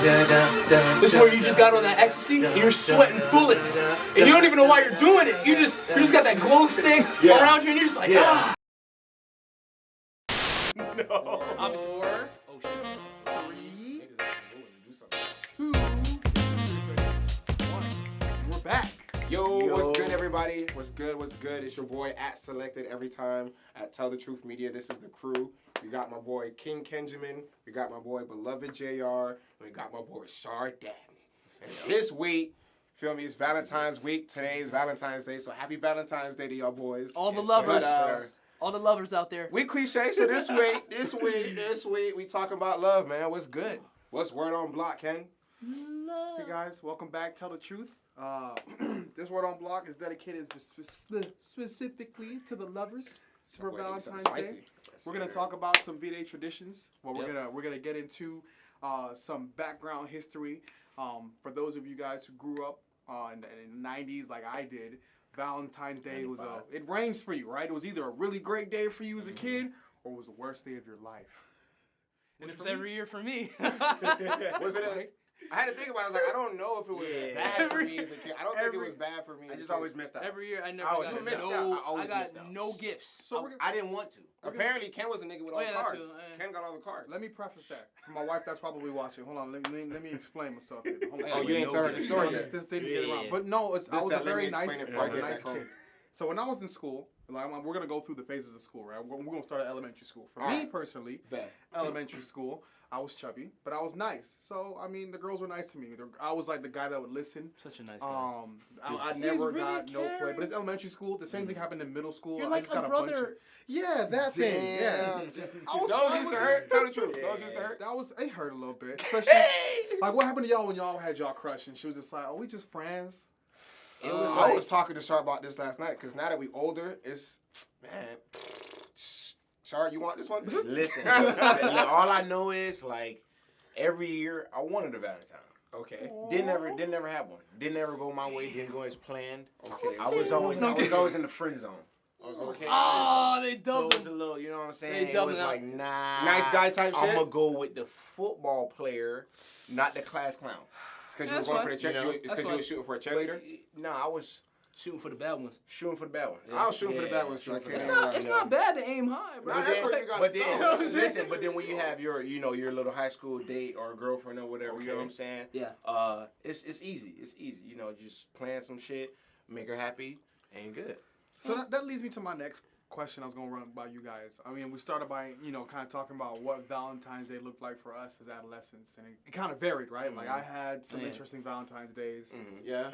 This is where you just got on that ecstasy and you're sweating bullets. And you don't even know why you're doing it. You just got that glow stick around you and you're just like, ah. No. Obviously. Four. Oh shit. 3, 2, 1. We're back. Yo, what's good, everybody? What's good? What's good? It's your boy at Selected every time at Tell the Truth Media. This is the crew. We got my boy King Kenjamin. We got my boy Beloved JR. And we got my boy Shar Dabney. And this week, feel me, it's Valentine's week. Today is Valentine's Day, so happy Valentine's Day to y'all boys. All the lovers. But, all the lovers out there. we cliche, so this week, we talking about love, man. What's good? What's word on block, Ken? Hey guys, welcome back. Tell the Truth. This word on block is dedicated specifically to the lovers for Valentine's Day. We're gonna talk about some V-Day traditions. Well, we're gonna get into some background history. For those of you guys who grew up in the 90s, like I did, Valentine's Day was it ranged for you, right? It was either a really great day for you as a kid, or it was the worst day of your life. Which was every year for me. Was it? I had to think about it. I was like, I don't know if it was bad for me as a kid. I don't think it was bad for me. I just always missed out. Every year I never got no gifts. So I didn't want to. Apparently, Ken was a nigga with all the cards. Ken got all the cards. Let me preface that. For my wife that's probably watching. Hold on, let me explain myself here. Oh, you ain't tell her the story yet. This didn't get around. But no, I was a very nice kid. So when I was in school, like we're gonna go through the phases of school, right? We're gonna start at elementary school. For me personally, elementary school, I was chubby, but I was nice. So I mean, the girls were nice to me. I was like the guy that would listen. Such a nice guy. I never got no play, but it's elementary school. The same thing happened in middle school. You're like a brother. Yeah, that thing. Yeah. Those used to hurt. Tell the truth. Those used to hurt. It hurt a little bit. Especially, like what happened to y'all when y'all had y'all crush and she was just like, "Oh, we just friends." I was talking to Shar about this last night because now that we older, it's Shar, you want this one? Listen, all I know is like every year I wanted a Valentine. Okay. Didn't ever have one. Didn't ever go my way. Didn't go as planned. Okay. I was always in the friend zone. Okay. Oh, they dubbed So it was him. a little, you know what I'm saying? They It was dubbed like, nah. Nice guy type shit? I'm going to go with the football player, not the class clown. It's because you were going for the check. It's because you were shooting for a cheerleader. No, I was Shooting for the bad ones. shooting for the bad ones. I was shooting for the bad ones too. It's not bad to aim high, bro. Nah, that's where you got But to then, go. listen, but then when you have your little high school date or girlfriend or whatever, you know what I'm saying? Yeah. It's easy. It's easy. You know, just plan some shit, make her happy, and good. So that leads me to my next question I was going to run by you guys. I mean, we started by, kind of talking about what Valentine's Day looked like for us as adolescents. And it kind of varied, right? Like, I had some interesting Valentine's Days. Yeah.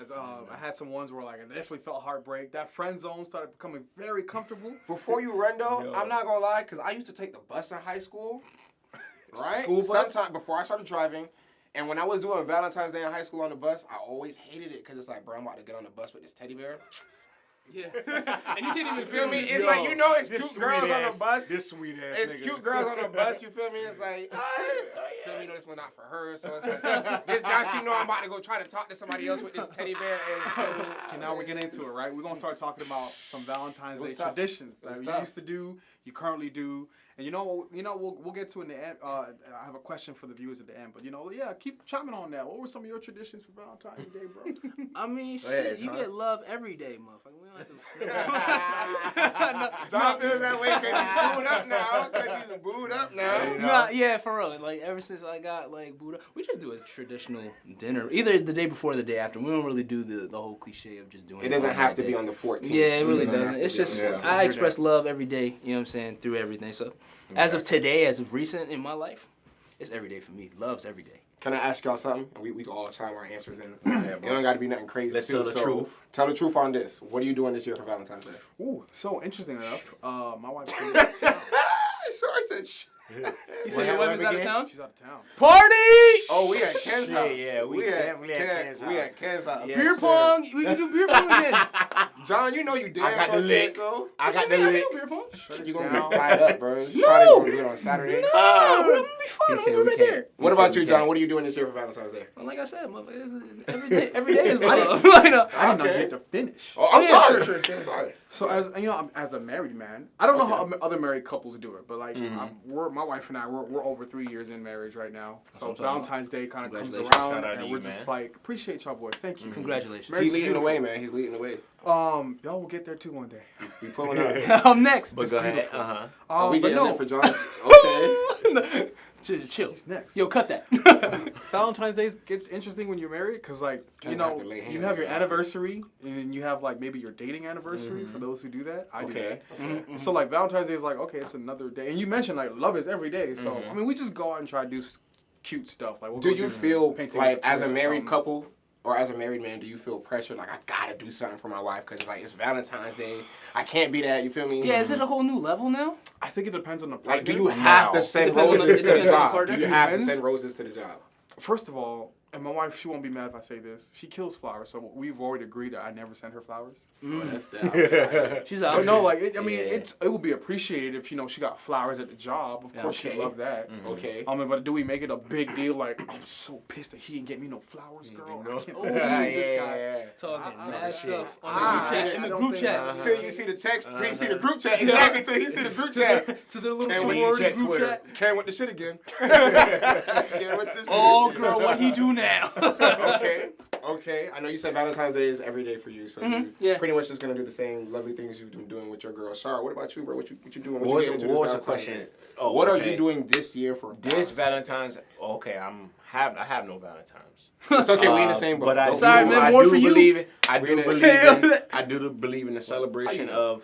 I had some ones where, like, I definitely felt heartbreak. That friend zone started becoming very comfortable. Before you run, though, I'm not going to lie, because I used to take the bus in high school. Right? School bus? Sometime before I started driving. And when I was doing Valentine's Day in high school on the bus, I always hated it because it's like, bro, I'm about to get on the bus with this teddy bear. Yeah. And you can't even feel me? It's like, it's cute girls on the bus. This sweet ass It's nigga. cute girls on the bus, you feel me? It's like, feel me, this one not for her. So it's like, this now she know I'm about to go try to talk to somebody else with this teddy bear. And So now we're getting into it, right? We're going to start talking about some Valentine's Day traditions that you used to do, you currently do. And we'll get to it in the end. I have a question for the viewers at the end, but keep chiming on that. What were some of your traditions for Valentine's Day, bro? I mean, shit, you get love every day, motherfucker. We don't have to John feels that way because he's booed up now. Yeah, for real. Like, ever since I got, like, booed up, we just do a traditional dinner. Either the day before or the day after. We don't really do the whole cliche of just doing it. It doesn't have to be on the 14th. Yeah, it really doesn't. It's just, I express love every day, you know what I'm saying, through everything. So, as of today, as of recent in my life, it's every day for me. Love's every day. Can I ask y'all something? We can all chime our answers in. It don't got to be nothing crazy. Let's tell the truth. Tell the truth on this. What are you doing this year for Valentine's Day? Ooh, so interesting enough, my wife's Sure said You said your wife is out of town? She's out of town. Party! Oh, we at Ken's house. Yeah, we definitely at Ken's house. We at Ken's house. Yes, beer sir. pong. We can do beer pong again. John, you know you damn I got sure the lick. can't go. I got What the you mean? I lick. can go beer pong. You gonna down. be tied up, bro. You No. probably gonna do it on Saturday. No, I'm gonna be fine. He I'm said gonna we be right can't. there. What He about said you, we John? can't. What are you doing this year for Valentine's Day? Well, like I said, motherfucker, every day is love. Like, no. I did not Okay. get to finish. Oh, I'm yeah, sorry. sure. I'm sorry. So as you know, as a married man, I don't know how Okay. other married couples do it, but like my wife and I, we're over 3 years in marriage right now. So what I'm talking Valentine's Day kind of comes Congratulations. around, Shout out to and you, we're just man. like, appreciate y'all, boy. Thank you. Congratulations. Marriage He's is leading the way, beautiful. man. He's leading the way. Y'all will get there too one day. We pulling up. I'm next. But go ahead. beautiful. Uh-huh. We But getting no, it for John. Okay. Chill. He's next. Yo, cut that. Valentine's Day gets interesting when you're married because, like, you Kinda know, have to lay hands you have on your it. anniversary and then you have, like, maybe your dating anniversary for those who do that. I do Okay. that. Okay. So, like, Valentine's Day is like, okay, it's another day. And you mentioned, like, love is every day. So, I mean, we just go out and try to do cute stuff. Like, we'll Do go you feel painting like, the as a tours or married something. couple or as a married man, do you feel pressure? Like, I gotta do something for my wife because, like, it's Valentine's Day. I can't be that. You feel me? Yeah, is it a whole new level now? I think it depends on the partner. Like, do you have to send It depends on the- roses it to the depends on the job? partner. Do you have to Depends. send roses to the job? First of all, and my wife, she won't be mad if I say this. She kills flowers, so we've already agreed that I never send her flowers. Oh, that's that. She's But out. no, like, I mean, Yeah. it would be appreciated if, you know, she got flowers at the job. Of course, Okay. she'd love that. Okay. But do we make it a big deal? Like, I'm so pissed that he didn't get me no flowers, girl. I can't believe this guy. Talking I- mad stuff I- in I the don't group think- chat. Till you see the text, till you see the group chat. Exactly, till you see the group chat. To the little And when you sorority check group Twitter, chat. Came with the shit again. Came with the shit Oh, again. girl, what he do now? Okay. I know you said Valentine's Day is every day for you, so you yeah. pretty much just gonna do the same lovely things you've been doing with your girl. Shar, what about you, bro? What you doing? What, What you was- getting into what this was the Valentine's question? Day? Oh, What are okay. you doing this year for This Valentine's, okay, I have no Valentine's. It's okay, we in the same boat. But I Don't do, Sorry, worry. man, I more do for you. believe it. I We do in believe it. in. I do believe in the celebration know?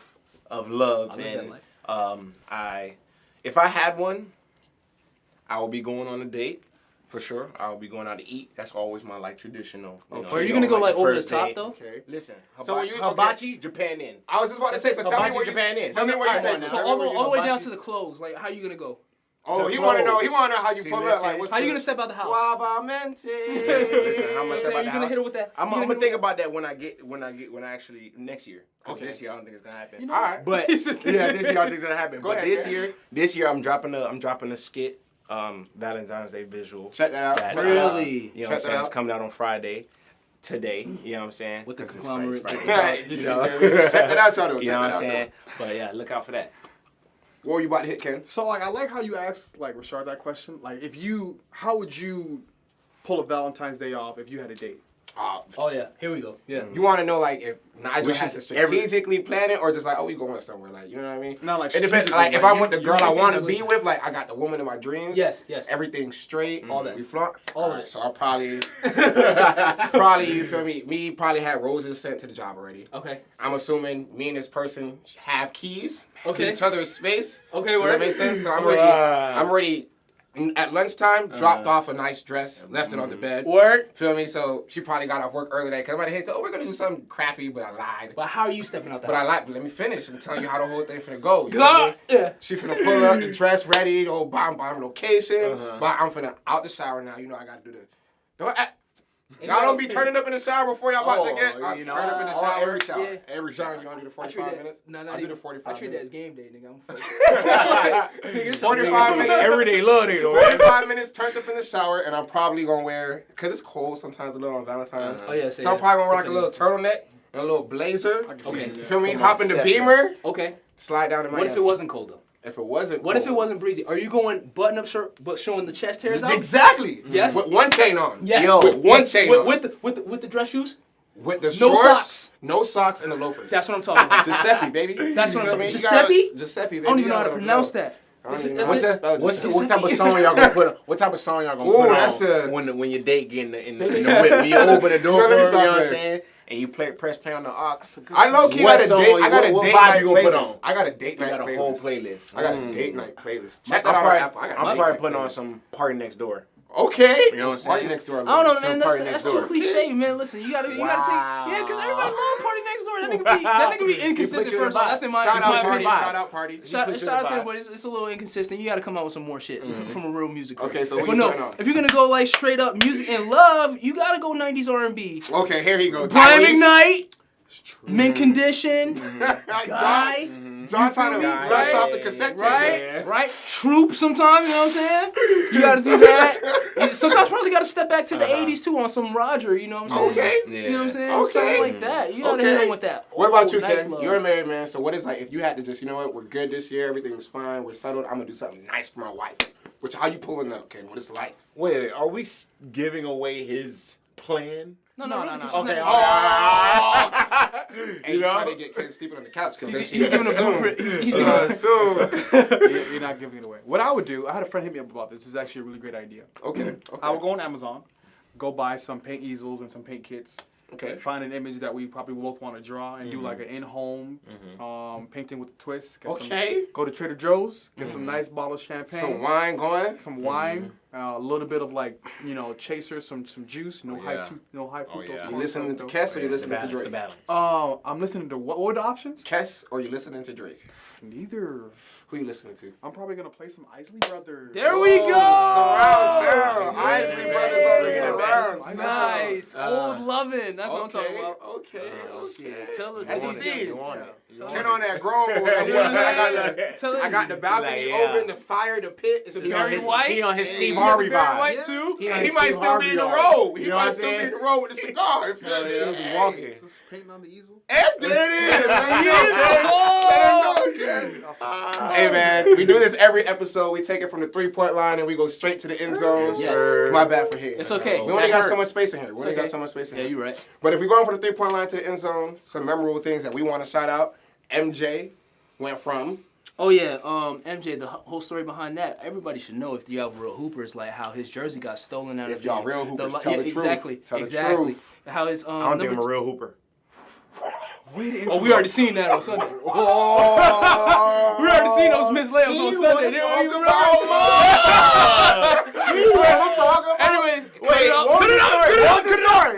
of love. I live that And life. if I had one, I would be going on a date. For sure, I would be going out to eat. That's always my like traditional. You know, Okay. Are you you gonna know, go like over the first top date. though? Okay. Listen, So when you- hibachi, Japan in. I was just about to say, so tell me Hibachi, where you Japan in. tell me where you Alright, take now. this. So Tell me all where the, you all the way down hibachi. to the clothes. Like, how you gonna go? Oh, to he want to know. close. He want to know how you See, pull up. listen. Like, what's How you the gonna step out the house? Suavemente. Listen, how much So step are out you the gonna hit house? her with that? I'm You gonna gonna hit think her about that when I actually next year. 'Cause Okay. This year I don't think it's gonna happen. You know, All right. But He said- yeah, this year I think it's gonna happen. Go But ahead, man. this year I'm dropping a skit, Valentine's Day visual. Check that out. That, Check that out. Really? You know what I'm Check that saying? It's out. coming out on Friday. Today, you know what I'm saying? With the 'Cause it's conglomerate. Friday. You You know? know? Check that out, y'all. Check You know that what I'm out. saying? But yeah, look out for that. What were you about to hit, Ken? So, like, I like how you asked, like, Rashard, that question. Like, how would you pull a Valentine's Day off if you had a date? Oh yeah, here we go. Yeah. You want to know, like, if Nigel We has to should- every- strategically plan it, or just like, oh, we going somewhere, like, you know what I mean? Not like It depends. strategically, Like, if like, I'm with the you girl I should want to see be the- with, like, I got the woman of my dreams. Yes. Everything's straight. All that. We flaunt. All right, that. so I'll probably, you feel me? Me probably had roses sent to the job already. Okay. I'm assuming me and this person have keys Okay. to each other's space. Okay, Does word. that make sense? So I'm Okay. already at lunchtime, dropped off a nice dress, left it on the bed. Word. Feel me? So she probably got off work early that because I might hit, oh, we're going to do something crappy, but I lied. But how are you stepping out the But I house? lied. But let me finish. I'm telling you how the whole thing finna go. You Cause feel me? yeah. She finna pull up, the dress ready, oh, bomb location. Uh-huh. But I'm finna out the shower now. You know I gotta do the. Y'all don't be turning up in the shower before y'all about to get. you know, Turn up in the oh, shower. every shower. Yeah. Every shower. You wanna do the I treat 45 that. minutes? No, I'll do the 45 I treat that as minutes. game day, nigga. I'm 45 minutes. Everyday love day, though. 45 minutes turned up in the shower, and I'm probably gonna wear, cause it's cold sometimes a little on Valentine's. Oh yeah. So I'm probably gonna rock a little turtleneck and a little blazer. I can see Okay. that. You feel me? Come on, Hop in the step, Beamer, Okay. slide down to my. What if it wasn't cold though? If it wasn't. What if it cold? wasn't breezy? Are you going button-up shirt but showing the chest hairs out? Exactly. Yes. With one chain on. Yes. Yo, with one chain on. With the dress shoes? With the No shorts, socks. no socks, and the loafers. That's what I'm talking about. Giuseppe, baby. That's what I'm You feel talking me? about. You gotta- Giuseppe? Giuseppe, baby. I don't even You know how to gotta pronounce know. that. I don't Is even it- know is how it- to spell What Giuseppe. type of song y'all gonna put on? What type of song y'all gonna Ooh, put that's on a- when your date get in the whip? When you open the door No, for let me her, you stop know what I'm there. saying? And you press play on the aux. I low key What got a song date. you- I got a what date vibe night you gonna put playlist. on? I got a date You night got a whole playlist. playlist. I got a date night playlist. Check I'm that out on probably, Apple. I got a I'm date probably night putting on playlist. some Party Next Door. Okay. You know what I'm Party saying? next door. I don't know, Some man. Party That's Next too Door. cliche, man. Listen, you gotta take. Yeah, because everybody love Party Next Door. That nigga be inconsistent. you in First the off, vibe. that's in my Shout out my party. opinion. Shout out party. Shout put you in out the to him, vibe. but it's a little inconsistent. You got to come out with some more shit from a real music. Career. Okay, so what but you no, putting on? if you're gonna go like straight up music and love, you gotta go 90s R&B. Okay, here he goes. Prime Ignite. mint condition, guy. John trying to dust off the cassette tape. Right? Troop sometimes, you know what I'm saying? You gotta do that. Sometimes probably gotta step back to the 80s too on some Roger, you know what I'm saying? Okay. You know what I'm saying? Something like that. You gotta hit him with that. What about you, nice Ken? love. You're a married man, so what is like if you had to just, you know what, we're good this year, everything's fine, we're settled, I'm gonna do something nice for my wife. Which, how you pulling up, Ken? What it's like? Wait, are we giving away his plan? No. Okay. And you trying to get Ken sleeping on the couch. He's giving a blueprint. He's You're not giving it away. What I would do, I had a friend hit me up about this. This is actually a really great idea. Okay. I would go on Amazon, go buy some paint easels and some paint kits. Okay. Find an image that we probably both want to draw and do like an in-home painting with a twist. Go to Trader Joe's, get some nice bottle of champagne. Some wine going. Some wine, a little bit of like, chasers, some juice, high fructose. You listening to Kess or you listening to Drake? I'm listening to what were the options? Kess or you listening to Drake? Neither. Who you listening to? I'm probably gonna play some Isley Brothers. There we go! Surround sound. Isley Brothers on the surround sound. Nice. Old lovin'. That's what I'm talking about. Okay. Tell her. SEC. Tell Get her. on that grove. I got the balcony open, the fire, the pit. It's Barry White. He on his Steve Barry Harvey vibe. White too. He might still be in the road. He might still be in the road with a cigar. Walking. Just painting on the easel. And there it is. Let him know, Ken. Hey, man, we do this every episode. We take it from the 3-point line and we go straight to the end zone. Yes. My bad for hitting. It's okay. We only got so much space in here. Yeah, you're right. But if we're going from the 3-point line to the end zone, some memorable things that we want to shout out. MJ went from. Oh yeah, MJ. The whole story behind that, everybody should know if y'all real hoopers, like how his jersey got stolen out of. If y'all real hoopers, tell the truth. Exactly. Tell the truth. How his I don't think I'm a real hooper. we already seen that on Sunday. We already seen those missed layups on Sunday. Anyways, put it up. I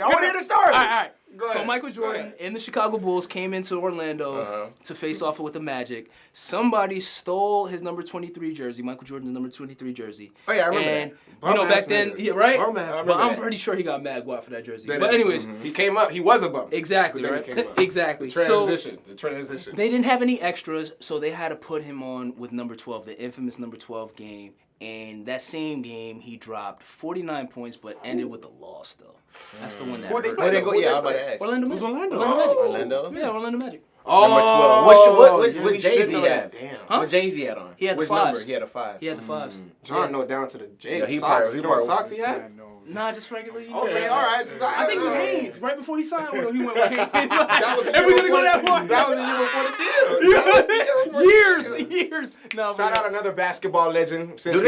want to hear the story. All right. So Michael Jordan and the Chicago Bulls came into Orlando to face off with the Magic. Somebody stole his number 23 jersey, Michael Jordan's number 23 jersey. Oh yeah, I remember that. You know, back then, right? But I'm that. pretty sure he got mad guap for that jersey. But anyways, he came up. He was a bum. exactly, But then right? he came up. Exactly. The transition. They didn't have any extras, so they had to put him on with number 12, the infamous number 12 game. And that same game, he dropped 49 points, but ended with a loss, though. That's the one that hurt. Orlando Magic. Orlando? Yeah, Orlando Magic. Number 12. What Jay-Z had? Damn. Huh? What Jay-Z had on? He had the Which fives. number? He had a 5. He had the fives. John know down to the J. Yeah, he socks. probably- You know what socks he had? Nah, just regular. Okay, all right. I think it was Haynes. Right before he signed with him, he went with Haynes. That was the And year we're gonna go before that one. That was the year before the deal. Years. No, Shout out another basketball legend. Since Are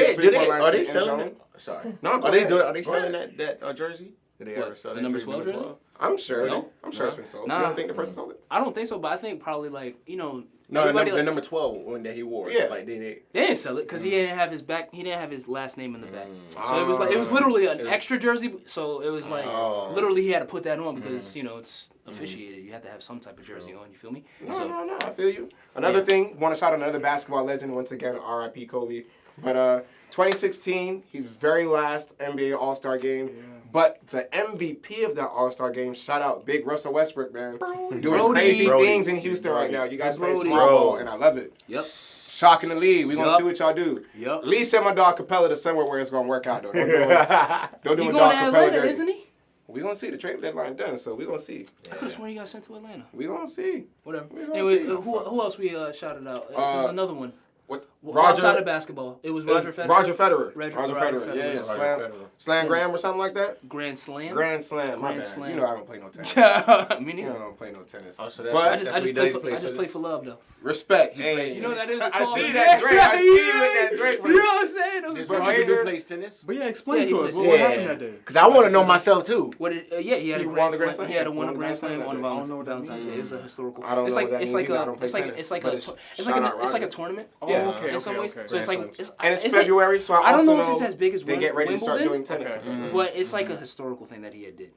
they selling it? it? Sorry. No, Are they selling that jersey? Did they What, ever sell the that number jersey, 12 jersey? I'm sure. No. I'm sure it's been sold. Nah. You don't think the person sold it? I don't think so, but I think probably No, everybody, the number 12 one that he wore. Yeah. Like they didn't sell it because he didn't have his back. He didn't have his last name in the back. So it was literally an extra jersey. So it was like literally he had to put that on because it's officiated. You have to have some type of jersey on. You feel me? No. I feel you. Another thing. Want to shout out another basketball legend once again. R.I.P. Kobe. But 2016, his very last NBA All-Star game. Yeah. But the MVP of that All-Star game, shout out Big Russell Westbrook, man. Doing crazy things in Houston right now. You guys play small ball, and I love it. Yep. Shocking the league. We're going to see what y'all do. Yep. Lee sent my dog Capella to somewhere where it's going to work out, though. Don't do He a going dog to Capella Atlanta, dirty. isn't he? We're going to see. The trade deadline done, so we're going to see. I could have sworn he got sent to Atlanta. We're going to see. Whatever. We gonna Anyway, see. who else we shouted out? There's another one. What? Outside of basketball. It was Roger Federer. Roger Federer. Roger Federer. Federer. Yeah. Slam Graham or something like that? Grand Slam. Grand Slam. My Grand bad. Slam. You know I don't play no tennis. Me You know neither. I don't play no tennis. Oh, so But I just play for love though. respect. Hey, You know that is a I call. see that Drake. I see you with that Drake. You know what I'm saying? Those Did are Roger major- plays tennis? But yeah, explain Yeah, to he us plays- what happened that day. Because I want to know myself too. What did? He had He a won Grand the Grand Slam. Slam? He had Won a the Grand Slam Grand on Slam. I don't know what that Valentine's Day. means. It was a historical. I don't know what that means either. I don't play it's like tennis. it's like But a it's it's like shout a out it's like a Roger. tournament. Yeah. Okay, in some ways. okay. So it's like And it's like- February, so I don't also know if it's as big as they get ready to start doing Wimbledon, tennis. but it's like a historical thing that he had did.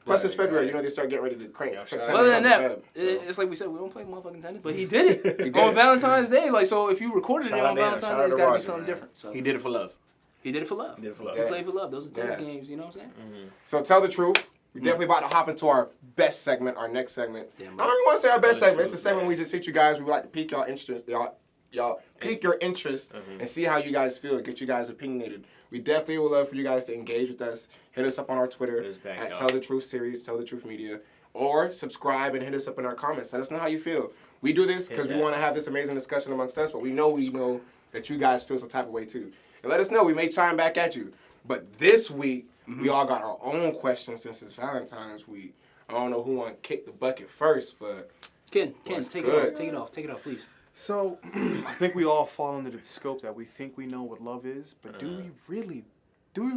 Plus it's February. You know they start getting ready to crank. Yeah, tennis Other than on the that, web, so. it's like we said, we don't play motherfucking tennis, but he did it did on it. Valentine's Day. Like, so if you recorded Shout it out on to him. Valentine's Shout Day, out it's to got to be Roger, something man. different. So He did it for love. He did it for love. He did it for love. He played for love. Those are tennis Yes. games. You know what I'm saying? So tell the truth. We're definitely about to hop into our best segment, our next segment. Damn I right. don't even want to say our best segment. It's the segment we just hit you guys. We like to pique y'all interest. Y'all pique your interest and see how you guys feel. Get you guys opinionated. We definitely would love for you guys to engage with us. Hit us up on our Twitter at Tell the Truth Series, Tell the Truth Media, or subscribe and hit us up in our comments. Let us know how you feel. We do this because we want to have this amazing discussion amongst us, but we know that you guys feel some type of way too. And let us know. We may chime back at you. But this week, we all got our own questions since it's Valentine's week. I don't know who want to kick the bucket first, but Ken, take it off, please. So, I think we all fall under the scope that we think we know what love is, but do we really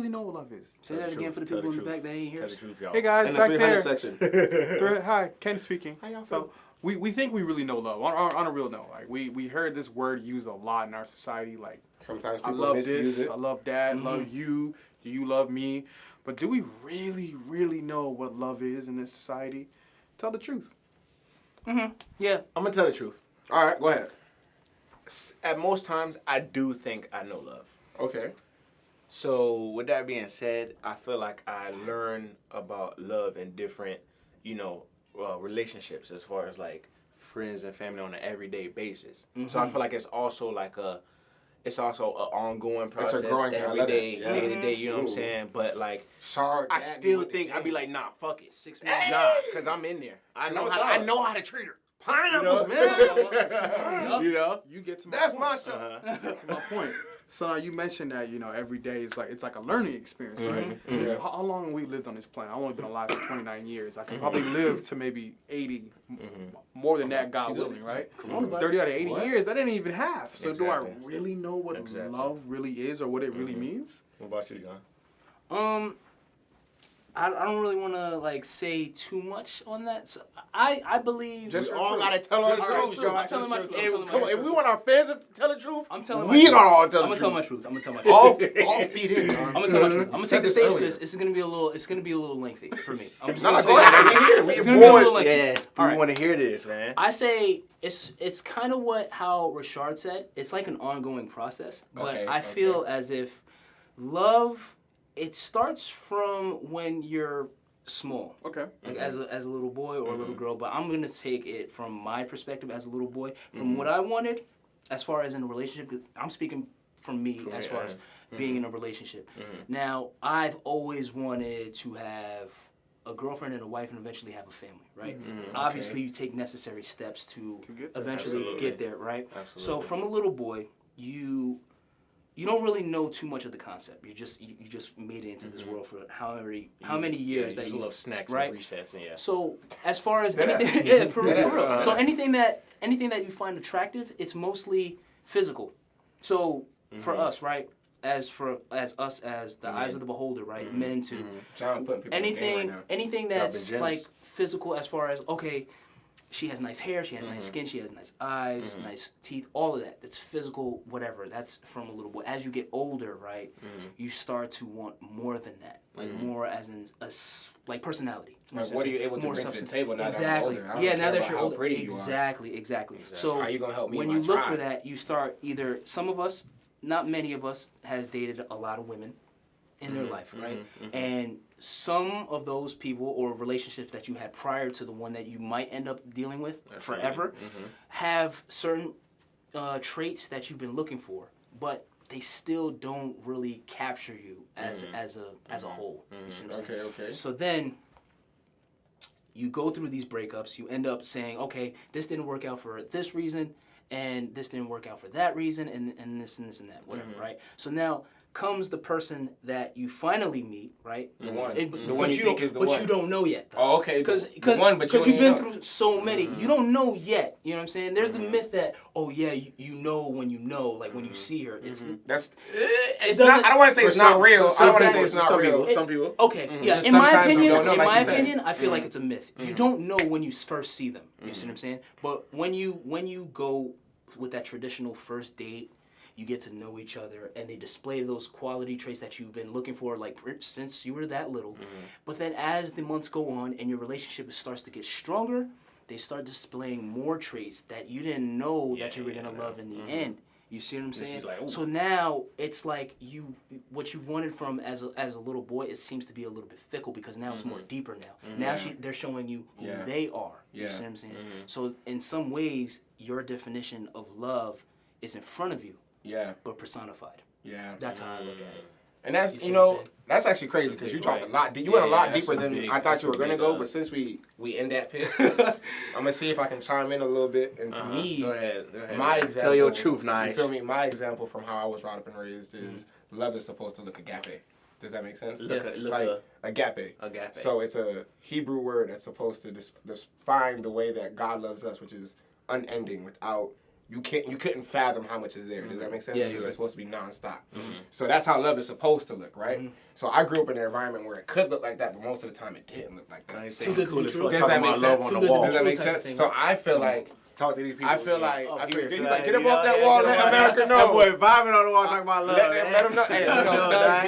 know what love is? Say that again for the people in the back that ain't here. Tell the truth, y'all. Hey guys, in the back 300 there. section. Hi, Ken speaking. How y'all So we think we really know love on a real note. Like we heard this word used a lot in our society. Like Sometimes I people love misuse this, it. I love that, love you. Do you love me? But do we really know what love is in this society? Tell the truth. Yeah. I'm gonna tell the truth. All right, go ahead. At most times, I do think I know love. Okay. So with that being said, I feel like I learn about love in different, relationships as far as like friends and family on an everyday basis. So I feel like it's also an ongoing process. It's a growing every day, day to day. You know what I'm saying? But like, I still think I'd be like, nah, fuck it, 6 months. nah, because I'm in there. I know how to treat her. Pineapples, man. You know? You get to my That's point. my son. That's my point. So now you mentioned that every day is it's like a learning experience, right? Yeah. How long have we lived on this planet? I've only been alive for 29 years. I can probably live to maybe 80, more than that, God willing, right? 30 out of 80 years, that ain't even half. So do I Exactly. really know what love really is or what it really means? What about you, John? I don't really want to say too much on that. So I believe Just We all gotta tell our truth, John. I'm telling my truth. Come on, if we want our fans to tell the truth, I'm telling my we truth. gonna all tell I'm the gonna tell truth. my truth. I'm gonna tell my truth. All feed in, John. I'm gonna tell my truth. I'm gonna take the stage for earlier. this. It's gonna be a little lengthy for me. I'm just No, gonna go tell you. ahead. We here. We It's gonna be a little Boys, lengthy. yes, All we right. want to hear this, man. I say it's kind of how Rashard said. It's like an ongoing process, but Okay, I feel as if love, it starts from when you're small, Okay. like as a little boy or a little girl. But I'm gonna take it from my perspective as a little boy, from what I wanted, as far as in a relationship. 'Cause I'm speaking from me as far as being in a relationship. Now I've always wanted to have a girlfriend and a wife and eventually have a family, right? Obviously, you take necessary steps to get there. eventually Absolutely. get there, right? So Absolutely. from a little boy, you don't really know too much of the concept. You just made it into this world for how many years that you you love snacks right? and recess, and yeah. So as far as anything, yeah, for real. So anything that you find attractive, it's mostly physical. So for us, right? As us as the eyes of the beholder, right? Men too. John putting people in the game right now. Anything that's Dropping like gems. physical, as far as okay, she has nice hair, she has nice skin, she has nice eyes, nice teeth, all of that. That's physical, whatever. That's from a little boy. As you get older, right, you start to want more than that, like more as in like personality. Like, what are you able to More bring to the substance. table now that I'm Exactly. older? I don't Yeah, care now that about you're how older. pretty you are. Exactly. So How you gonna help me when in you my look for tribe? that, you start either some of us, not many of us, has dated a lot of women in their life, right? And some of those people or relationships that you had prior to the one that you might end up dealing with forever have certain traits that you've been looking for, but they still don't really capture you as a whole. You see what I'm saying? Okay. So then you go through these breakups, you end up saying, okay, this didn't work out for this reason, and this didn't work out for that reason, and this and this and that, whatever, right? So now comes the person that you finally meet, right? The one. And- The one you think is the but one. you don't know yet. Though. Oh, okay. Because The one, but you don't you've been even know. through so many, you don't know yet. You know what I'm saying? There's the myth that you know when you know, like when you see her. It's That's it not. doesn't- I don't want to say it's not real. I don't want to say it's not real. Some people. okay. Yeah, Just in my sometimes you opinion, don't know, like you said. I feel like it's a myth. You don't know when you first see them. You see what I'm saying? But when you go with that traditional first date, you get to know each other, and they display those quality traits that you've been looking for, like since you were that little. But then, as the months go on, and your relationship starts to get stronger, they start displaying more traits that you didn't know that you were gonna love in the end. You see what I'm saying? Like, so now it's like what you wanted from as a little boy, it seems to be a little bit fickle because now it's more deeper now. Now they're showing you who they are. You see what I'm saying? So in some ways, your definition of love is in front of you. Yeah. But personified. Yeah. That's how I look at it. And that's, that's actually crazy because you dropped a lot. You went a lot deeper than I thought you were going to go. But since we in that pit, I'm going to see if I can chime in a little bit. And to me, go ahead. My example. Tell your truth, Nige. You feel me? My example from how I was brought up and raised is love is supposed to look agape. Does that make sense? Like agape. Agape. So it's a Hebrew word that's supposed to define the way that God loves us, which is unending, without... You couldn't fathom how much is there. Does that make sense? Yeah, it's right. supposed to be nonstop. So that's how love is supposed to look, right? So I grew up in an environment where it could look like that, but most of the time it didn't look like that. Does that make sense? Does that make sense? So I feel like talk to these people. I feel like get up off that wall, let America know. That boy vibing on the wall talking about love. Let them know. Hey,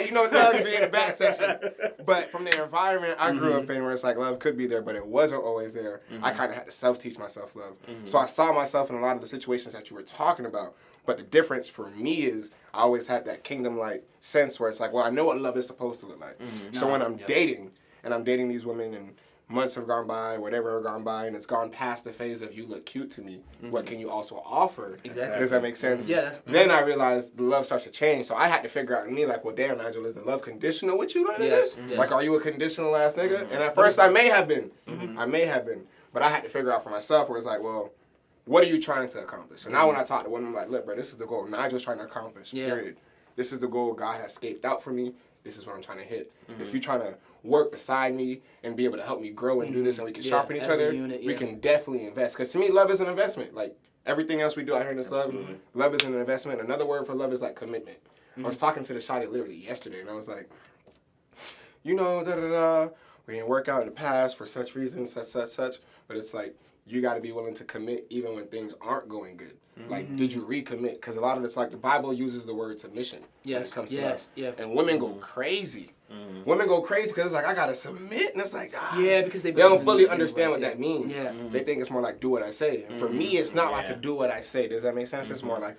thugs be in the back section. But from the environment I grew up in, where it's like love could be there, but it wasn't always there. I kind of had to self-teach myself love. So I saw myself in a lot of the situations that you were talking about. But the difference for me is I always had that kingdom-like sense where it's like, well, I know what love is supposed to look like. So when I'm dating, and I'm dating these women, and months have gone by, whatever have gone by, and it's gone past the phase of you look cute to me. What can you also offer? Exactly. Does that make sense? Yeah. Then I realized the love starts to change. So I had to figure out in me, like, well, damn, Nigel, is the love conditional with you? Like, Yes. Like, are you a conditional ass nigga? And at first I may have been. But I had to figure out for myself where it's like, well, what are you trying to accomplish? So now when I talk to women, I'm like, look, bro, this is the goal Nigel's trying to accomplish, period. This is the goal God has scaped out for me. This is what I'm trying to hit. If you're trying to work beside me and be able to help me grow and do this, and we can sharpen each other, we can definitely invest. Because to me, love is an investment. Like everything else we do out here in this love is an investment. Another word for love is like commitment. I was talking to the shawty literally yesterday, and I was like, we didn't work out in the past for such reasons, such. But it's like, you got to be willing to commit even when things aren't going good. Like, did you recommit? Because a lot of it's like the Bible uses the word submission. Yes. When it comes to love. And women go crazy. Women go crazy because it's like, I got to submit. And it's like, because they don't fully understand what that means. Yeah. They think it's more like, do what I say. And for me, it's not like a do what I say. Does that make sense? It's more like,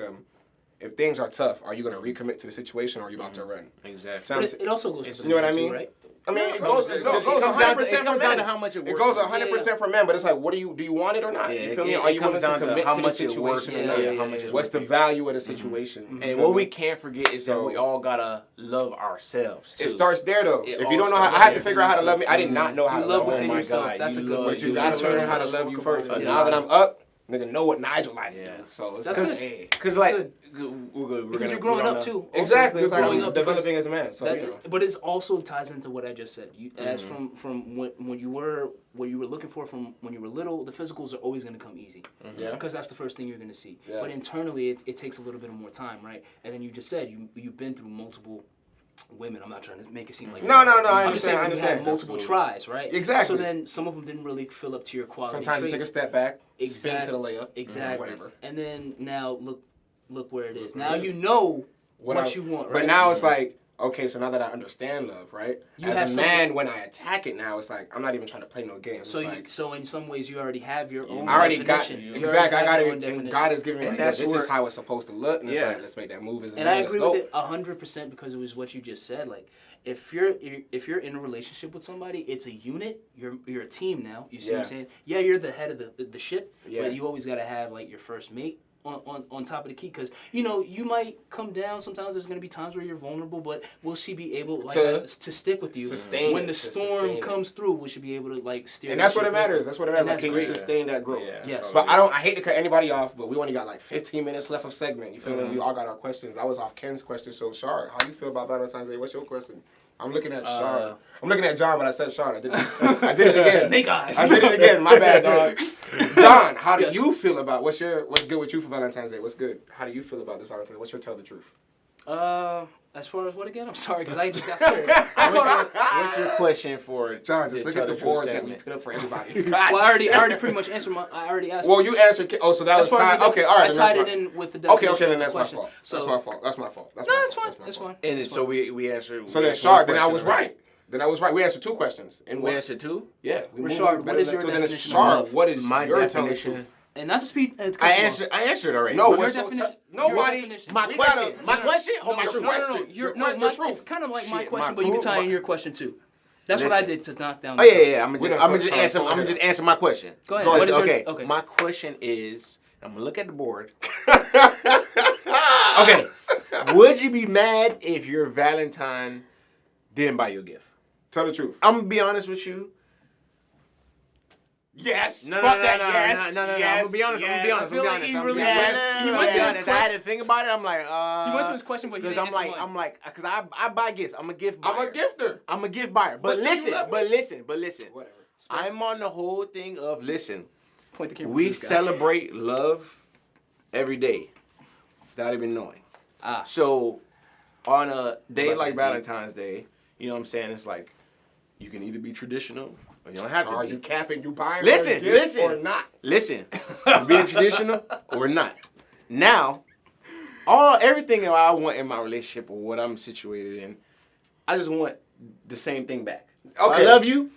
if things are tough, are you going to recommit to the situation or are you about to run? Exactly. But it also goes for you know what I mean? too, right? I mean, it goes 100% for men. How much it works. It goes 100% for men, but it's like, do you want it or not? You feel me? Are you willing to commit to the situation or not? What's the value of the situation? And what we can't forget is that we all gotta love ourselves too. It starts there though. If you don't know how, I had to figure out how to love me. I did not know how to love within yourself. That's a good way. But you gotta learn how to love you first. But now that I'm up, nigga know what Nigel like to do. So it's that's good. Because like we're good. Because you're growing up too. Exactly. It's like I'm developing as a man. So but it also ties into what I just said. As from when you were what you were looking for from when you were little, the physicals are always going to come easy. Because that's the first thing you're going to see. But internally, it takes a little bit more time, right? And then you just said you've been through multiple women. I'm not trying to make it seem like no. I understand. You had multiple tries, right? Exactly. So then some of them didn't really fill up to your quality. Sometimes you take a step back, exactly. spin to the layup, exactly, whatever. And then now look where it is. Now you know what you want, right? But now it's like, okay, so now that I understand love, right? As a man, when I attack it now, it's like I'm not even trying to play no games. So in some ways you already have your own. I already definition. got exactly. I got it, and God is giving me like, this is how it's supposed to look, and it's like, let's make that move as a man. And I agree with it 100% because it was what you just said. Like, if you're in a relationship with somebody, it's a unit. You're a team now. You see what I'm saying? Yeah, you're the head of the ship, but you always got to have like your first mate on top of the key, because you might come down. Sometimes there's going to be times where you're vulnerable, but will she be able to stick with you when the storm comes through? Will she be able to like steer? And that's what it matters. That's what it matters. Like, can you sustain that growth? Yes. But I hate to cut anybody off, but we only got like 15 minutes left of segment. You feel me? We all got our questions. I was off Ken's question. So Shard, how do you feel about Valentine's Day? What's your question? I'm looking at Shard. I'm looking at John, but I said Shard. I did it again. Snake eyes. I did it again. My bad, dog. John, how do you feel about what's good with you for Valentine's Day? What's good? How do you feel about this Valentine's Day? What's your tell the truth? As far as what again? I'm sorry, because I just got scared. What's your question for John? Just look at the board that we put up for everybody. Well, I already pretty much answered I already asked. Well, you answered. Oh, so that was fine. Okay, all right. I tied it in with the definition. Okay, then that's my question. fault. So, that's my fault. That's my fault. No, it's fine. It's fine. And so we answered. So then, Shard, then I was right. Then I was right. We answered two questions. We answered two? Yeah. Rashard, what is your definition? Shard, what is my your definition? And that's a speed. I answered already. No, Your what's definition. nobody. Your definition. My We question. gotta- My question or my your truth? question. It's kind of like my Shit, question, my but you can crew- tie in my- your question too. That's what I did to knock down. Oh the yeah, time. yeah. I'm We gonna done just first answer. time. I'm gonna just answer my question. Go ahead. Go ahead. What is your, Okay. okay. My question is, I'm gonna look at the board. Okay. Would you be mad if your Valentine didn't buy you a gift? Tell the truth. I'm gonna be honest with you. Yes. No, Fuck no, that. no, no, Yes. no, no, no. Yes. I'm gonna be honest. Yes. I'm gonna be honest. I feel like he really Yes. went to his I had to think about it. I'm like, He went to his question, but he because didn't answer mine. I'm like, because I buy gifts. I'm a gift buyer. I'm a gifter. I'm a gift buyer. But But you listen, love but me. listen, but listen. Whatever. I'm on the whole thing of listen. Point the camera. We to this guy. celebrate love every day, without even knowing. Ah. So, on a day About like that Valentine's Day, you know what I'm saying? It's like you can either be traditional or you don't have Are to you be. capping? You buying? Listen, her a gift listen. or not? Listen, you being traditional or not. Now, everything that I want in my relationship or what I'm situated in, I just want the same thing back. Okay. I love you.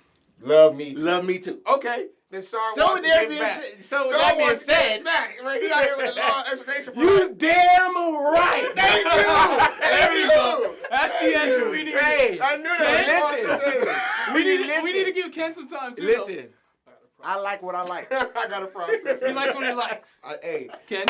Love me. Too. Love me too. Okay. Then Sean So wants to there get being back. said- so Sean that being wants to get said- back. Right? He out here with a long explanation for You damn right. Thank you. Thank you. That's the answer we need. Hey, I knew that. listen. We need to give Ken some time too. Listen, I like what I like. I gotta process. Though. He likes what he likes. Hey, Ken.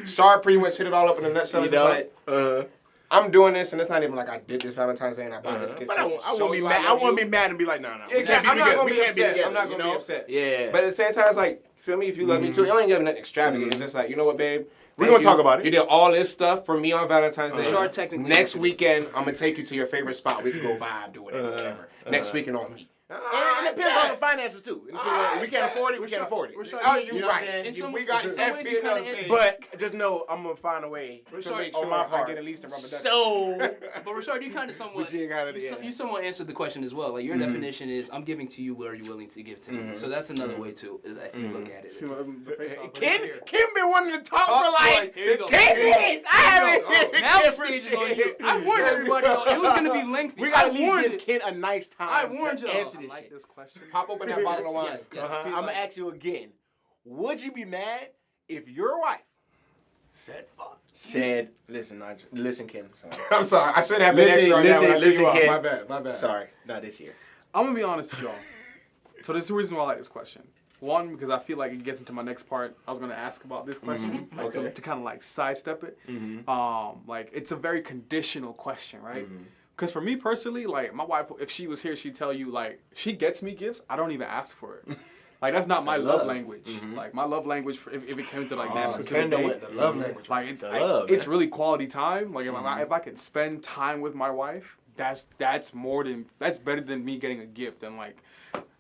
Star pretty much hit it all up in a nutshell. You It's just know? like I'm doing this, and it's not even like I did this Valentine's Day and I bought this gift. But I just to won't show be you mad. I love won't you. be mad and be like, no. Exactly. I'm not gonna be upset. I'm not gonna be upset. Yeah. But at the same time, it's like, feel me, if you love me too, it ain't giving nothing extravagant. It's just like, you know what, babe? We're Thank gonna talk you. about it. You did all this stuff for me on Valentine's Day. Sure, technically. Next weekend, I'm gonna take you to your favorite spot. We can go vibe, do whatever. Next weekend on me. And it depends on the finances too. We can't afford it. We can't afford it. We're Oh, you you know right. what I'm saying? In some- We got in some ways you FP kinda and But just know I'm gonna find a way to Rashard, make on sure my I part. get at least a rubber ducky. So But Rashard, you kind of somewhat, But you ain't got it, you yeah. somewhat answered the question as well. Like your definition is, I'm giving to you what are you willing to give to me. So that's another way too, if you look at it. See what the face off Kim right here. been wanting to talk for like Here you go. 10 minutes. I haven't Oh, now the stage is on you. I warned everybody though, it was gonna be lengthy. We gotta I at least warned give it. Ken a nice time. I warned to y'all. answer I this like shit. this question. Pop open that bottle Yes, of wine. yes, yes. I'm gonna ask you again. Would you be mad if your wife said, listen, Nigel, listen, Kim. Sorry. I'm sorry. I should have been extra on that one. I threw you off. Ken. My bad. My bad. Sorry, not this year. I'm gonna be honest with y'all. So there's two reasons why I like this question. One, because I feel like it gets into my next part. I was gonna ask about this question, like, Okay. to kind of like sidestep it. Like it's a very conditional question, right? Because for me personally, like my wife, if she was here, she'd tell you like she gets me gifts. I don't even ask for it. Like that's not my love language. Like my love language, if it came to like that specific Kendall day, went the love language. like it's love, it's man. really quality time. Like if I can spend time with my wife, that's better than me getting a gift. And like,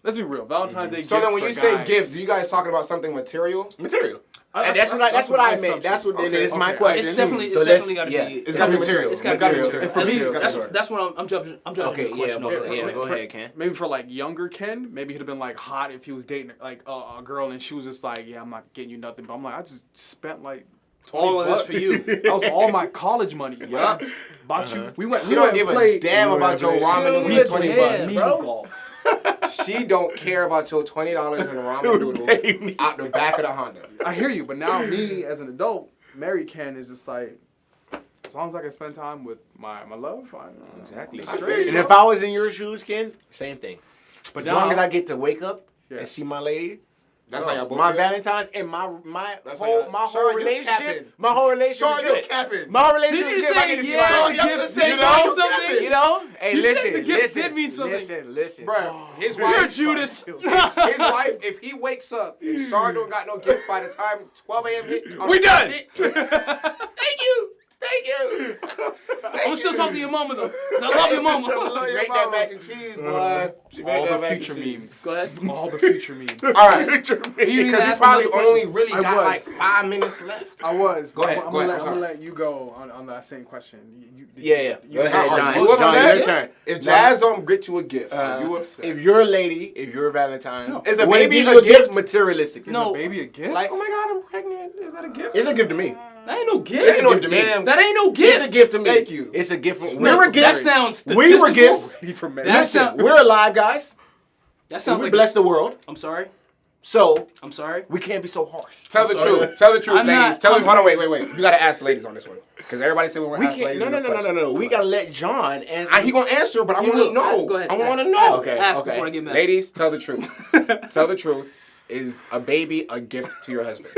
let's be real, Valentine's Day. So gifts then when for you say guys- gift, do you guys talking about something material? Material. I- That's what my I meant. assumption. That's what Okay, it's my okay. question. It's definitely, So it's let's- definitely got to yeah. be. It's gotta be material. It's gotta It's gotta be be material. material. At least It's gotta be that's material. that's what I'm judging. I'm judging Okay, the question yeah, off of. yeah, go ahead, Ken. Maybe for like younger Ken, maybe he'd have been like hot if he was dating like a girl and she was just like, yeah, I'm not getting you nothing. But I'm like, I just spent like All of this $20 for you. That was all my college money. Yup. Bought you. We went. She we don't went give and a played damn about your She ramen don't noodle give for a 20 damn, bucks. mini bro. golf. She don't care about your $20 in ramen noodle out the back of the Honda. I hear you, but now me as an adult, married Ken is just like, as long as I can spend time with my love, Exactly. I'm straight. And if I was in your shoes, Ken, same thing. But As now, long as I get to wake up Yeah. and see my lady, That's how y'all both my feel? Valentine's and my That's how whole y'all- my whole Sean, you relationship, capping. my whole relationship Sean, is you good. capping. My whole relationship Did is you good. I say get to see yeah? my Sean, lady. you Gift just say did Sean, mean you something? capping. You know? Hey, You said listen, the gift listen, did mean something. Listen. Bruh, his You're wife, Judas. his wife, if he wakes up and Sean don't got no gift by the time 12 a.m. hit, We done. Thank you. Thank you. I'm still talking to your mama though. 'Cause I love your She mama. make that mac and cheese, boy. She make all that the mac and future cheese. memes. Go ahead. All the future memes. All right. You didn't Because you ask probably another only question. really I got like was. 5 minutes left. I was. Go ahead, I'm go ahead, gonna I'm sorry. let you go on that same question. Yeah. Go ahead, Are John. you John, upset? your turn. If Jazz don't get you a gift, are you upset? If you're a lady, if you're a Valentine, Is a would it baby give a you a gift gift? materialistic? No. Baby, a gift? Like, oh my God, I'm pregnant. Is that a gift? It's a gift to me. That ain't no gift. It's a gift to me. damn- That ain't no It's a gift. gift to me. Thank you. It's a gift. We No, were that gifts. sounds We were statistical. gifts. Ready for marriage. That Listen, sound- we're alive, guys. That sounds We like bless the world. I'm sorry. So I'm sorry. we can't be so harsh. Tell the truth. Tell the truth, I'm ladies. not- Hold on, wait. You gotta ask the ladies on this one because everybody said we want to ask ladies. No. We gotta let John answer. He gonna answer, but I He want to will. know. Go ahead. I want to Ask. know. Okay. Ask before I get mad. Ladies, tell the truth. Tell the truth. Is a baby a gift to your husband,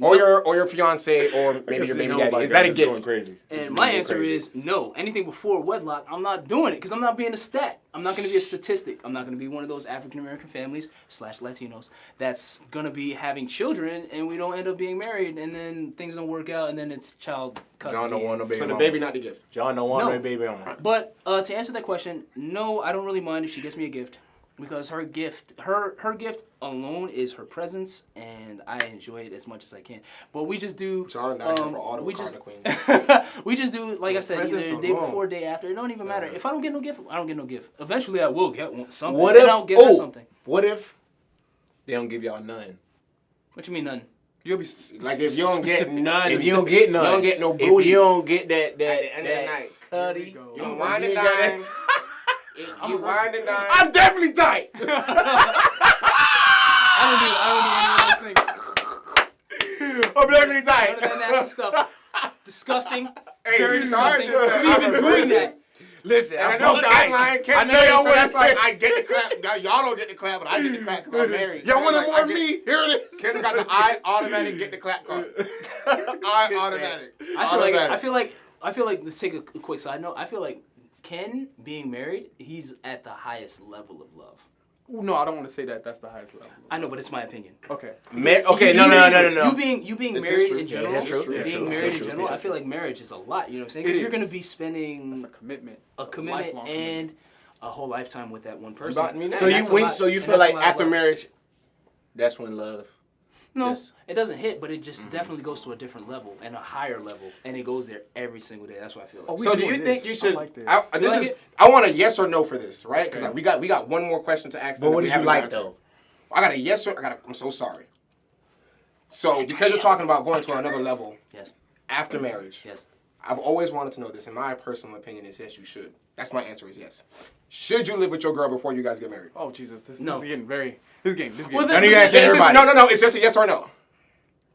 or your fiance, or maybe your baby daddy? Is that a gift? Crazy. And my answer is no. Anything before wedlock, I'm not doing it because I'm not being a stat. I'm not going to be a statistic. I'm not going to be one of those African American families / Latinos that's going to be having children and we don't end up being married and then things don't work out and then it's child custody. John don't want no baby. So the mama. baby not the gift. John don't want No. no baby mama. But to answer that question, no, I don't really mind if she gets me a gift because her gift alone is her presence and I enjoy it as much as I can. But we just do. John down here for all the we Wakanda just queens. we just do like I said, presence either day alone. before, day after. It don't even matter. If I don't get no gift, I don't get no gift. Eventually, I will get something. What then if? I'll get her something. What if they don't give y'all none? What you mean none? You'll be Like if you don't get none, If you don't get none, you don't get no if booty. you don't get that At the end of the night, cutty, Here we go. you don't wind and got that- dine. You wind and dine. I'm definitely tight. I don't do any of those things. I'm definitely None tight. of that nasty stuff. Disgusting. Hey, Very you started disgusting. to say To be I'm even a doing virgin. that. Listen, And I I'm know both guideline tight. can't I know y'all so that's want like I get the clap. Now y'all don't get the clap, but I get the clap because I'm married. Y'all want Like, more I of get- me? Here it is. Ken got the I automatic get the clap card. I automatic. I feel like let's take a quick side note. I feel like Ken being married, he's at the highest level of love. Ooh, no, I don't want to say that. That's the highest level. I know, but it's my opinion. Okay. Okay, no. You being It's married true. in general, It's true. being It's true. married It's in true. general, It's I feel like marriage is a lot. You know what I'm saying? It Because you're is. gonna be spending That's a commitment. a It's commitment lifelong and a whole lifetime with that one person. About me now. So And you that's a wait. lot- So you and feel that's a like lot of after love. marriage, that's when love. No, Yes. it doesn't hit, but it just definitely goes to a different level and a higher level, and it goes there every single day. That's what I feel like. Oh, we So do doing you think this. you should? I like this. I want a yes or no for this, right? Because we got one more question to ask. But what did did you like though? I got a yes or I'm so sorry. So because you're talking about going to another level Yes. after marriage, Yes. I've always wanted to know this, and my personal opinion is yes, you should. That's my answer is yes. Should you live with your girl before you guys get married? Oh Jesus, this No. is getting very. This game. Well, I know you guys This is- everybody. no. It's just a yes or no.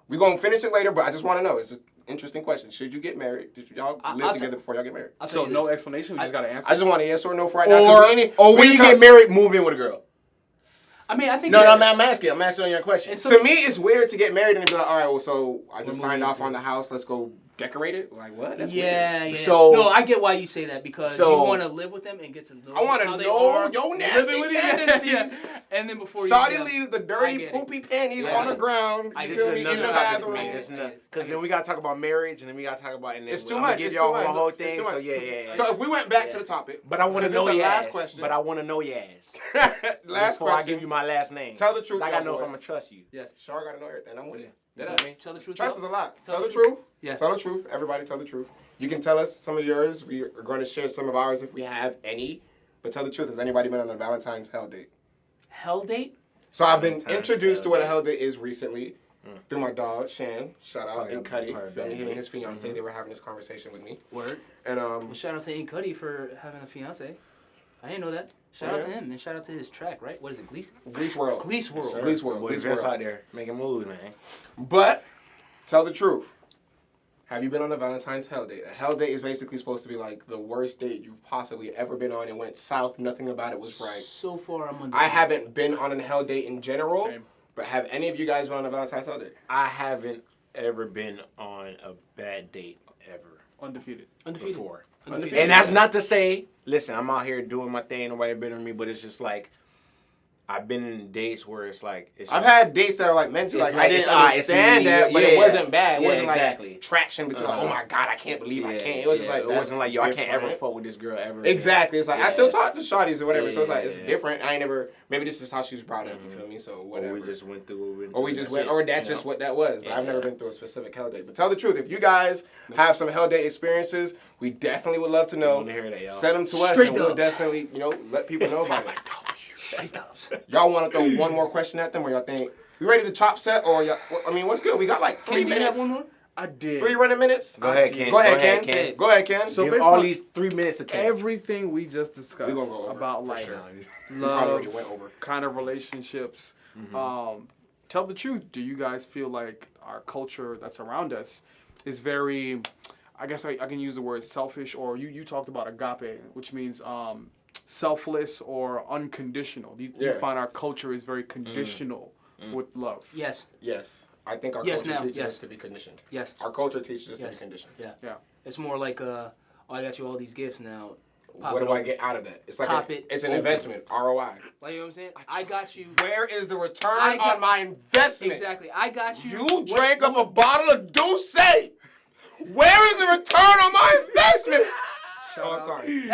We're gonna finish it later, but I just want to know. It's an interesting question. Should you get married? Did y'all I'll live tell- together before y'all get married? I'll tell So you no this. explanation. We just gotta answer. I just want a yes or no for right now. 'cause When you get married, move in with a girl. I mean, I think No, it's- I'm asking. I'm answering your question. it's To me, it's weird to get married and be like, all right, well, so I just We're signed moving off on the house. Let's go decorate it. Like what? That's weird. Yeah. So- no, I get why you say that because So- you want to live with them and get to know I want how to they know are, your living nasty with you. tendencies. And then before Saudi you leaves the I dirty get it. poopy panties Yeah. on the ground. I You get This feel is me? another In the topic for me. bathroom. Because then we gotta talk about marriage, and then we gotta talk about. And then It's too I'm much. Gonna give It's y'all too much. the whole It's thing. too So much. yeah. So if we went back Yeah. to the topic, But I want to because know it's the your last ass. question. But I want to know your ass. last Before I question. give you my last name. Tell the truth, I gotta y'all know if boys. I'm gonna trust you. Yes. Sure, I gotta know everything. I'm with you. Tell That tell the truth. Trust is y'all. a lot. Tell Tell the the truth. Yeah. Tell the truth. Everybody tell the truth. You can tell us some of yours. We are going to share some of ours if we have any. But tell the truth. Has anybody been on a Valentine's hell date? Hell date? So I've been Valentine's introduced to hell what a date. hell date is recently through my dog, Shan. Shout out. Oh, yeah, And Cuddy. part of Feel me? that. Him and his fiance, they were having this conversation with me. Word. And Well, shout out to Ian Cuddy for having a fiance. I didn't know that. Shout out to him and shout out to his track, right? What is it, Gleese? Gleese World. Gleese World. Sure. Gleese World. Boy, Gleese Vince World. out there making moves, man. But tell the truth. Have you been on a Valentine's hell date? A hell date is basically supposed to be like the worst date you've possibly ever been on. It went south. Nothing about it was right. So far, I'm I haven't been on a hell date in general, Same. but have any of you guys been on a Valentine's hell date? I haven't ever been on a bad date ever Undefeated. undefeated. before. Undefeated. And that's not to say, listen, I'm out here doing my thing, nobody better than me, but it's just like, I've been in dates where it's like, it's I've just- had dates that are like meant to, It's like, like- I didn't it's- it's understand me, that, but yeah. it wasn't bad. It Yeah, wasn't exactly. like traction between, like, oh my God, I can't believe I Yeah, can't. It was just yeah. like, it that's wasn't like, yo, I can't ever different. fuck with this girl ever. Exactly. It's like, I Yeah. still talk to shawties or whatever, so it's like, it's Yeah. different. I ain't never, maybe this is how she's brought up, you feel me? So Or whatever. we just went through what we went Or we through, just that's went, it, or that's you just know? what that was. But I've never Yeah. been through a specific hell date. But tell the truth. If you guys have some hell date experiences, we definitely would love to I know. wanna hear that, y'all. Send them to us, Straight and we'll dubs. definitely, let people know about it. Straight ups. Y'all want to throw one more question at them, or y'all think we ready to chop set, or y'all, I mean, what's good? We got like 3 Can you have minutes. one more? I did. 3 running minutes. Go ahead, Ken. Go ahead, Go ahead, Ken. Ken. Go ahead, Ken. So Give based all on these 3 minutes of Ken. Everything we just discussed We gonna go over, about for like sure. love, already went over. kind of relationships, tell the truth. Do you guys feel like our culture that's around us is very, I guess I can use the word selfish, or you talked about agape, which means selfless or unconditional. Do you find our culture is very conditional with love? Yes. Yes. I think our culture teaches us to be conditioned. Yes. Our culture teaches us to be conditioned. Yeah. It's more like, I got you all these gifts now. What do I get out of that? It's like it's an investment, ROI. Like, you know what I'm saying? I got you. Where is the return on my investment? Exactly. I got you. You drank up a bottle of Douce. Where is the return on my investment? I'm sorry.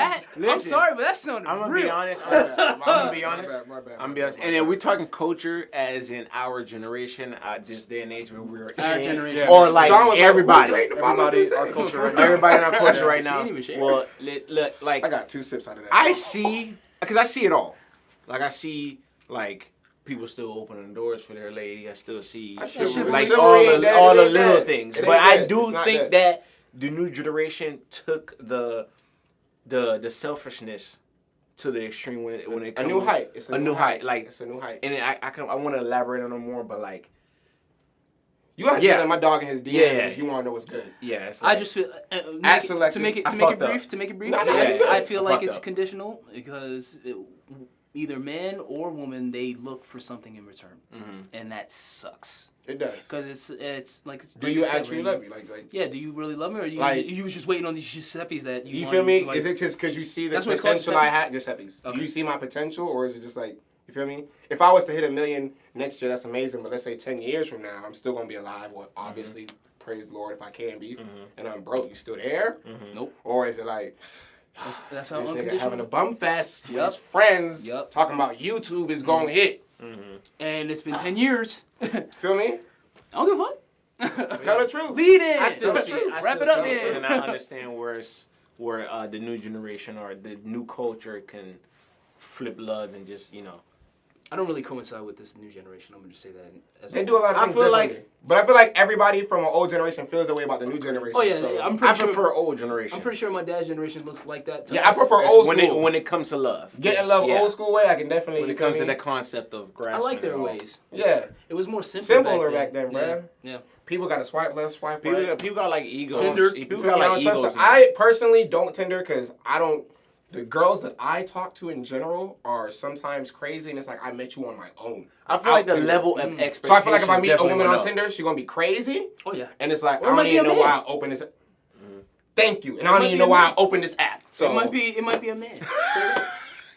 I'm sorry, but that sounded I'm gonna real. be honest. I'm gonna be honest. My bad. I'm be honest. And then we're talking culture as in our generation, this day and age where we're in. Generation. Or like John was everybody. Everybody, our culture right now. Everybody in our culture right She now. ain't even share. Well, look, like I got 2 sips out of that. I see it all. Like I see like people still opening the doors for their lady. I still see like chivalry all ain't dead, the it ain't little dead. things. It But ain't I dead. do It's not think dead. that the new generation took the selfishness to the extreme when it comes a new height. It's a new height. Like it's a new height. and I want to elaborate on it more, but like You gotta get my dog in his DM if you want to know what's good. yeah, it's I like, just feel Selected. to make it I brief. fucked up. To make it brief, No, no, yes, it's good. I feel I like fucked it's up. conditional because either man or woman they look for something in return, and that sucks. It does. Because it's like. Do you actually love me? Like Yeah. Do you really love me, or you was just waiting on these Giuseppes that you? you wanted feel me? to, like, Is it just because you see the That's what it's called, potential I had? Giuseppe's. Okay. Do you see my potential, or is it just like you feel me? If I was to hit 1 million next year, that's amazing. But let's say 10 years from now, I'm still gonna be alive. Well, obviously, praise the Lord if I can be. And I'm broke. You still there? Nope. Or is it like? That's how This nigga unconditional. having a bum fest with Yup. his friends, Yup. talking about YouTube is gonna hit. And it's been 10 years. Feel me? I don't give a fuck. Tell the truth. Lead in. I still Tell the see truth. I Wrap still it up see then. and I understand where the new generation or the new culture can flip love and just I don't really coincide with this new generation. I'm gonna just say that. As They well. do a lot of I things feel like- differently. But I feel like everybody from an old generation feels the way about the new generation. Oh yeah, so. I'm I pretty sure. prefer old generation. I'm pretty sure my dad's generation looks like that. To Yeah, I us. prefer old when school. when it comes to love. Getting love Yeah. old school way, I can definitely. When you it feel comes to me? the concept of grasping. I like it their all. ways. Yeah. It was more simple Simpler back then, yeah. bruh. Yeah. People got to swipe left, swipe People, right. people got like egos. Tinder. People You feel got me? I like don't trust egos. them. now. I personally don't Tinder because I don't. The girls that I talk to in general are sometimes crazy, and it's like I met you on my own. I feel like the Tinder. level of expectations. So I feel like if I meet a definitely woman went on up. Tinder, she gonna be crazy, Oh yeah. and it's like Or I it might don't be even a know man. why I open this. Thank you, and I don't might even be know a why man. I opened this app. So It might be a man. Straight up.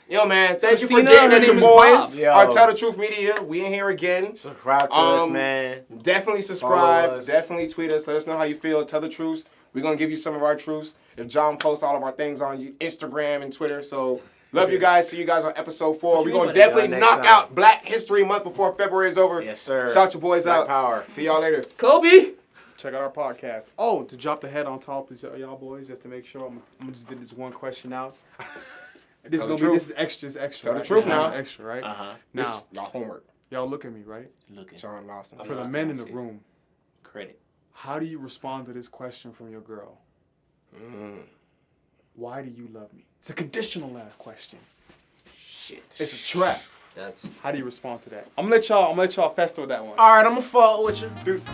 yo, man, thank you for Christina, dating her at your name is Bob. boys. Yo. Our Tell the Truth Media. We in here again. Subscribe to us, Um, man. Definitely subscribe. Follow us. Definitely tweet us. Let us know how you feel. Tell the truths. We're going to give you some of our truths. If John posts all of our things on Instagram and Twitter. So, love you guys. See you guys on episode 4. What We're you going to mean by that? definitely Next knock time. out Black History Month before February is over. Yes, sir. Shout your boys Black out. power. See y'all later. Kobe. Check out our podcast. Oh, to drop the head on top of y'all boys, just to make sure, I'm gonna just get this one question out. This Tell is the truth. this is extra. This is extra. Tell the right? truth This is now. Extra, right? This Now, y'all homework. y'all look at me, right? Looking. John Lawson. For the men in the room, Credit. how do you respond to this question from your girl? Why do you love me? It's a conditional question. Shit. It's a trap. That's. How do you respond to that? I'm gonna let y'all fester with that one. All right, I'm gonna fall with you. Deuce.